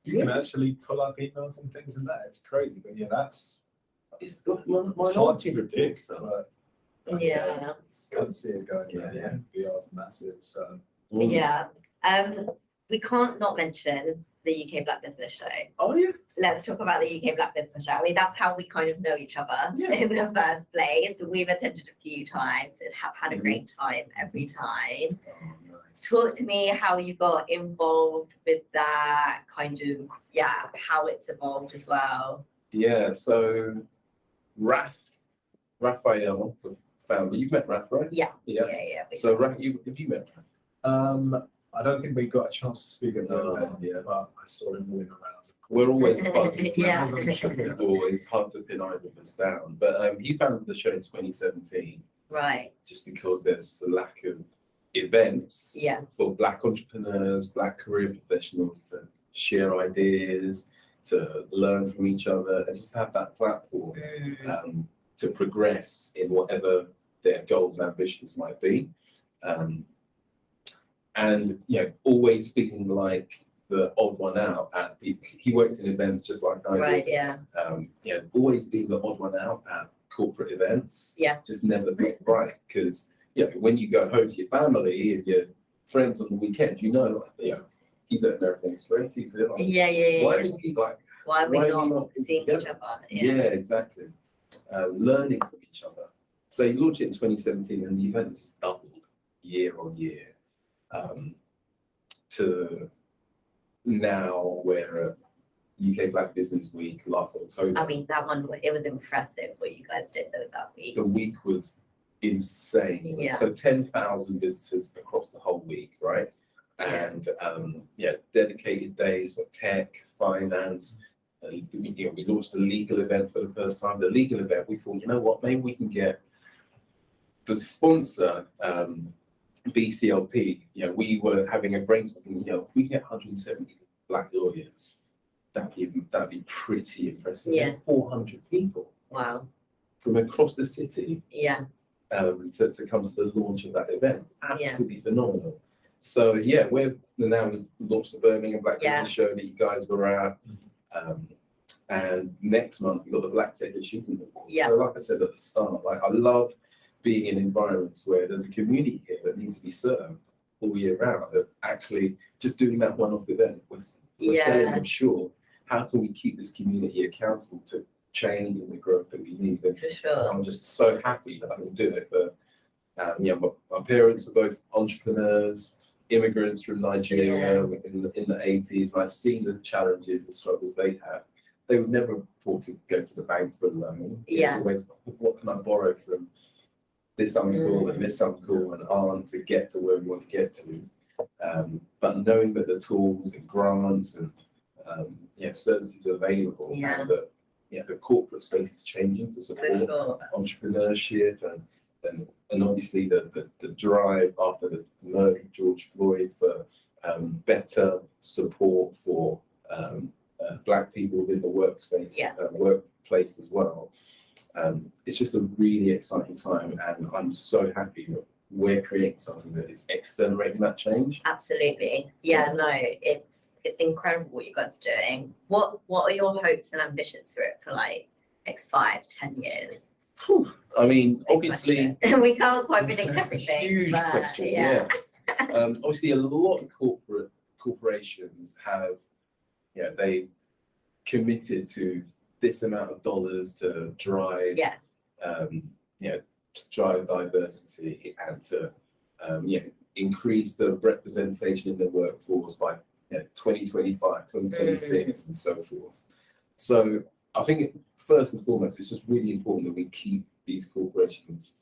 you can actually pull up emails and things and that. It's crazy. But yeah, It's like my it's hard to predict. But I guess Yeah. it's good to see it going. Yeah. VR is massive. So Yeah. We can't not mention the UK Black Business Show. Oh yeah. Let's talk about the UK Black Business Show. I mean, that's how we kind of know each other Yeah. in the first place. We've attended a few times and have had a Mhm. great time every time. Oh, nice. Talk to me how you got involved with that kind of, how it's evolved as well. Yeah, so Raphael, the founder, you've met Raph, right? Yeah. Yeah. we- So Raph, have you met Raph? I don't think we got a chance to speak at No, that event, yeah. but I saw him moving around. We're always buzzing. Yeah. It's always hard to pin either of us down. But he founded the show in 2017 Right. just because there's just a lack of events Yes. for Black entrepreneurs, Black career professionals to share ideas, to learn from each other, and just have that platform to progress in whatever their goals and ambitions might be. And always feeling like the odd one out he worked in events just like I Right. did. Yeah. Always being the odd one out at corporate events. Yes. Just never felt right because when you go home to your family and your friends on the weekend, he's at American Express, he's there. Like, Yeah. why do you like? Why are we why are we not not seeing each together? other? Yeah, exactly. Learning from each other. So you launched it in 2017 and the event has just doubled year on year to now we're at UK Black Business Week last October. I mean, that one, it was impressive what you guys did though that week. The week was insane. Yeah. So 10,000 visitors across the whole week, right? And dedicated days for tech, finance. We launched a legal event for the first time. The legal event, we thought, you know what, maybe we can get the sponsor, BCLP. We were having a brainstorming. If we get 170 Black lawyers, that'd be pretty impressive. Yeah. 400 people Wow. from across the city Yeah. to come to the launch of that event. Yeah. Absolutely phenomenal. So we've launched the Birmingham Black Yeah. Business Show that you guys were at. And next month we've got the Black Tech Achievement Award. Yeah. So like I said at the start, I love being in environments where there's a community here that needs to be served all year round. And actually just doing that one-off event was saying, I'm sure, how can we keep this community accountable to change and the growth that we need? And For sure. I'm just so happy that I can do it. But my parents are both entrepreneurs, immigrants from Nigeria in the 80s, and I've seen the challenges and struggles they have. They would never thought to go to the bank for a loan. Yeah. It's always, what can I borrow from this uncle and this uncle and aunt to get to where we want to get to. But knowing that the tools and grants and services are available, Yeah. and that the corporate space is changing to For support sure. entrepreneurship and obviously the drive after the murder of George Floyd for better support for Black people within the workspace, Yes. Workplace as well. It's just a really exciting time, and I'm so happy that we're creating something that is accelerating that change. Absolutely. Yeah, no, it's incredible what you guys are doing. What are your hopes and ambitions for it for like next 5-10 years? I mean, Big obviously, question. We can't quite predict everything. huge but question. yeah. Obviously, a lot of corporations have, they committed to this amount of dollars to drive, Yes. to drive diversity and to, increase the representation in the workforce by 2025, 2026, and so forth. So I think first and foremost, it's just really important that we keep these corporations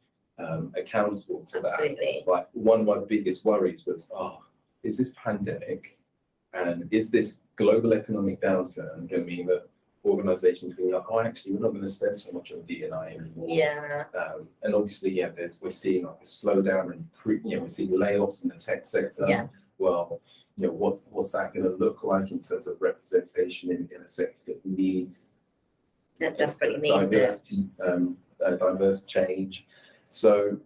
accountable to Absolutely. that. Like one of my biggest worries was, is this pandemic and is this global economic downturn going to mean that organizations going to be like, actually, we're not going to spend so much on D&I anymore. Yeah. And obviously, we're seeing like a slowdown and we're seeing layoffs in the tech sector. Yes. Well, what's that going to look like in terms of representation in a sector that needs That desperately needs it. diversity, diverse change. So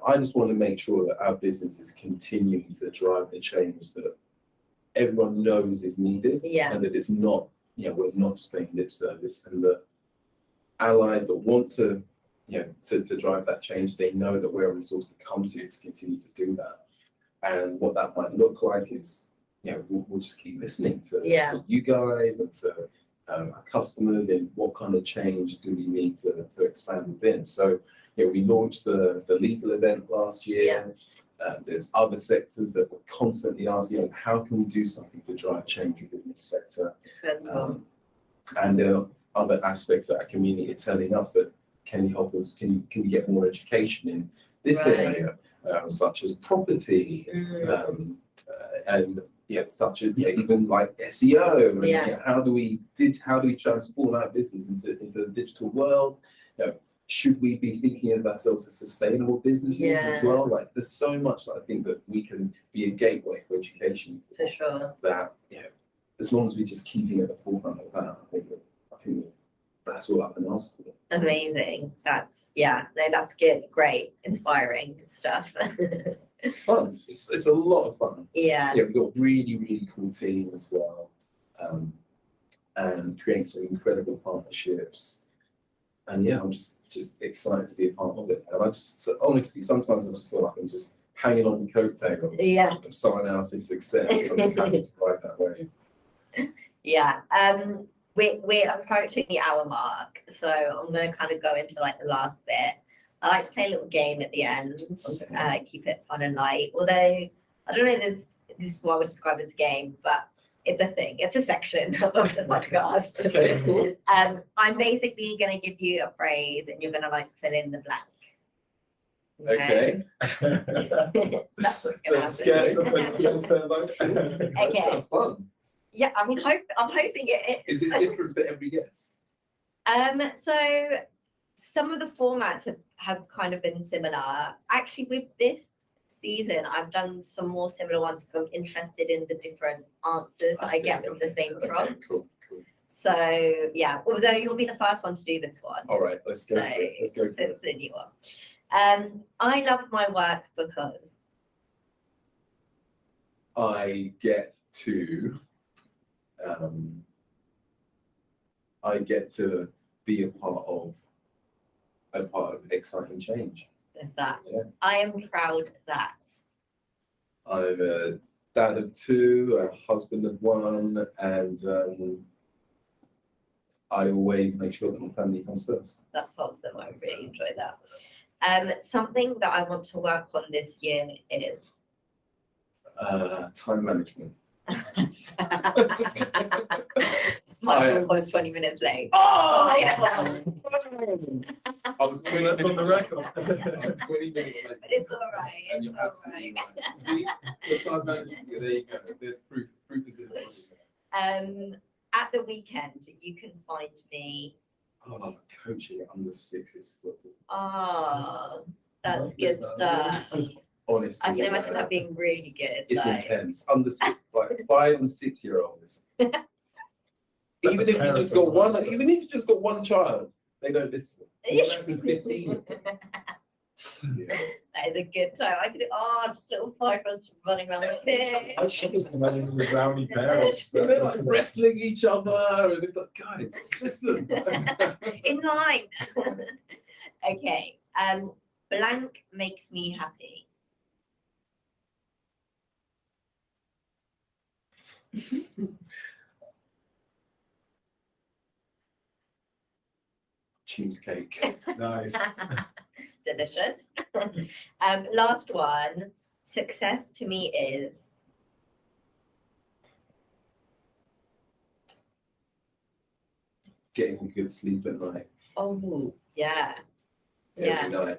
I just want to make sure that our business is continuing to drive the change that everyone knows is needed, Yeah. and that it's not, we're not just paying lip service, and that allies that want to, to drive that change, they know that we're a resource to come to continue to do that. And what that might look like is, we'll just keep listening to you guys and to our customers in what kind of change do we need to expand within. So, we launched the legal event last year. There's other sectors that were constantly asking, how can we do something to drive change within this sector? And there are other aspects that our community are telling us that, can you help us? Can we get more education in this area, such as property, and such as even like SEO. And, how do we transform our business into the digital world? Should we be thinking of ourselves as sustainable businesses as well? Like, there's so much that I think that we can be a gateway for education. For sure. That as long as we're just keeping at the forefront of that, I think that's all I can ask for. Amazing. That's good. Great. Inspiring stuff. It's fun. It's a lot of fun. Yeah. We've got a really, really cool team as well. And creating some incredible partnerships. And I'm just excited to be a part of it. And honestly, sometimes I just feel like I'm just hanging on the coattails of someone else's success. I'm just happy to ride that way. Yeah. We're approaching the hour mark, so I'm going to kind of go into like the last bit. I like to play a little game at the end, keep it fun and light. Although I don't know, this is what I would describe as a game, but it's a thing. It's a section of the podcast. Okay, cool. I'm basically going to give you a phrase, and you're going to like fill in the blank. Okay. That's what's going to Scared happen. That sounds fun. Yeah, I mean, I'm hoping it is. Is it different for every guest? So some of the formats have kind of been similar. Actually, with this season, I've done some more similar ones because I'm interested in the different answers that I get from the same prompt. Okay, cool. So although you'll be the first one to do this one. All right, let's go for it. Let's go for it. It's a new one. I love my work because I get to be a part of exciting change. that. Yeah. I am proud that. I'm a dad of 2, a husband of 1, and I always make sure that my family comes first. That's awesome. I really enjoy that. Something that I want to work on this year is Time management. Michael was 20 minutes late. Oh! I know. I was 20 That's on the record. I was 20 minutes late. But it's all right. And It's you're all absolutely right. right. See, so time management, there you go. There's proof. Proof is in there. At the weekend, you can find me. Oh, coaching under sixes football. Oh, that's good stuff. Honestly, I can imagine that being really good. it's like- intense. Under six, like 5 and 6 year olds. Even if you just got one, even if you just got one child, they don't listen. Imagine 15. Yeah. That is a good time. I could, just little 5 months running around the pitch. I should just imagine the brownie parents. And they're like wrestling each other, and it's like, guys, listen. In line. Okay. Blank makes me happy. Cheesecake. Nice. Delicious. Last one. Success to me is. Getting a good sleep at night. Oh, yeah. Yeah. Every night.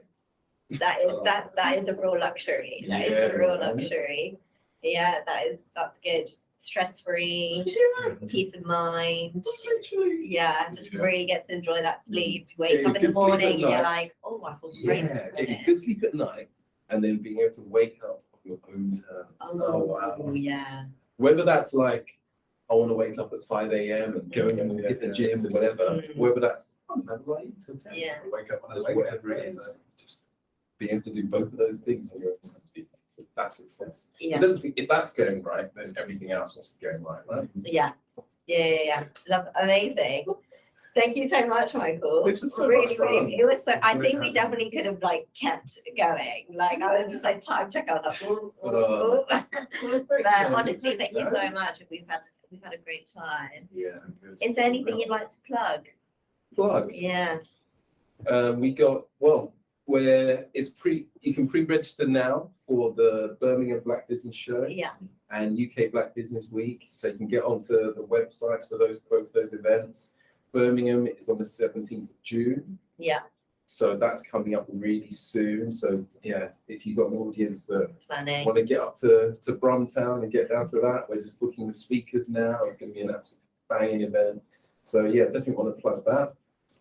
That is a real luxury. That is a Yeah, real man. luxury. Yeah, that's good. Stress free, peace of mind. Literally. Yeah, just Yeah. really get to enjoy that sleep. You wake Yeah, up in the good sleep at morning and you're night. like, oh, I feel great. Yeah, this getting morning. good sleep at night, and then being able to wake up on your own terms. Oh, Wow. yeah. Whether that's like, I want to wake up at 5 a.m. and go and hit the gym or whatever, Mm. whether that's, I'm right till 10. Yeah. I wake up when I Just wake whatever up. it is, just being able to do both of those things on your own. So that's success. Yeah. Because if that's going right, then everything else is going right, right? Yeah. Love, amazing. Thank you so much, Michael. This was so really, much fun. really. It was so. I Great think we having definitely could have like kept going. Like I was just like time check. I was like, ooh, ooh, ooh. But honestly, thank you so much. We've had a great time. Yeah. Is there anything you'd like to plug? Plug. Yeah. We got, well, where it's you can pre-register now for the Birmingham Black Business Show Yeah. and UK Black Business Week. So you can get onto the websites for both those events. Birmingham is on the 17th of June. Yeah. So that's coming up really soon. So yeah, if you've got an audience that Planning. want to get up to Brumtown and get down to that, we're just booking the speakers now. It's going to be an absolute banging event. So yeah, definitely want to plug that.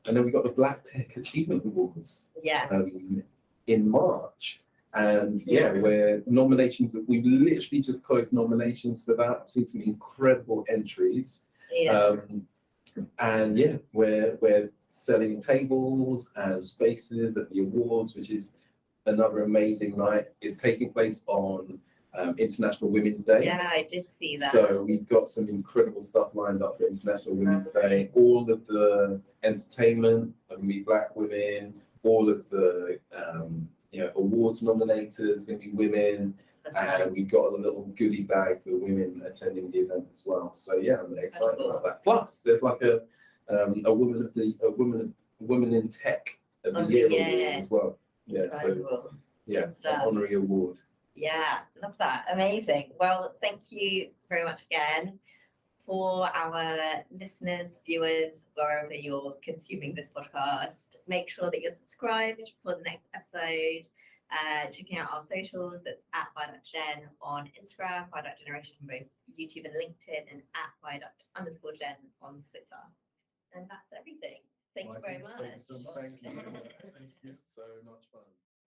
And then we got the Black Tech Achievement Awards Yeah. in March. And yeah, where nominations, we literally just closed nominations for that. I've seen some incredible entries. Yeah. And yeah, we're selling tables and spaces at the awards, which is another amazing night. It's taking place on International Women's Day. Yeah, I did see that. So we've got some incredible stuff lined up for International Women's Day. All of the entertainment are going to be Black women. All of the awards nominators are going to be women. And we've got a little goodie bag for women attending the event as well. So yeah, I'm excited about that. Plus, there's like a woman in tech of the year award as well. Yeah, so Incredible. yeah, Good an stuff. honorary award. Yeah, love that. Amazing. Well, thank you very much again. For our listeners, viewers, wherever you're consuming this podcast, make sure that you're subscribed for the next episode. Checking out our socials, that's at Viaduct on Instagram, Viaduct Generation on both YouTube and LinkedIn, and at Viaduct_Gen on Twitter. And that's everything. Thank you very much. Thank you so much. Thank you. Thank you. So much fun.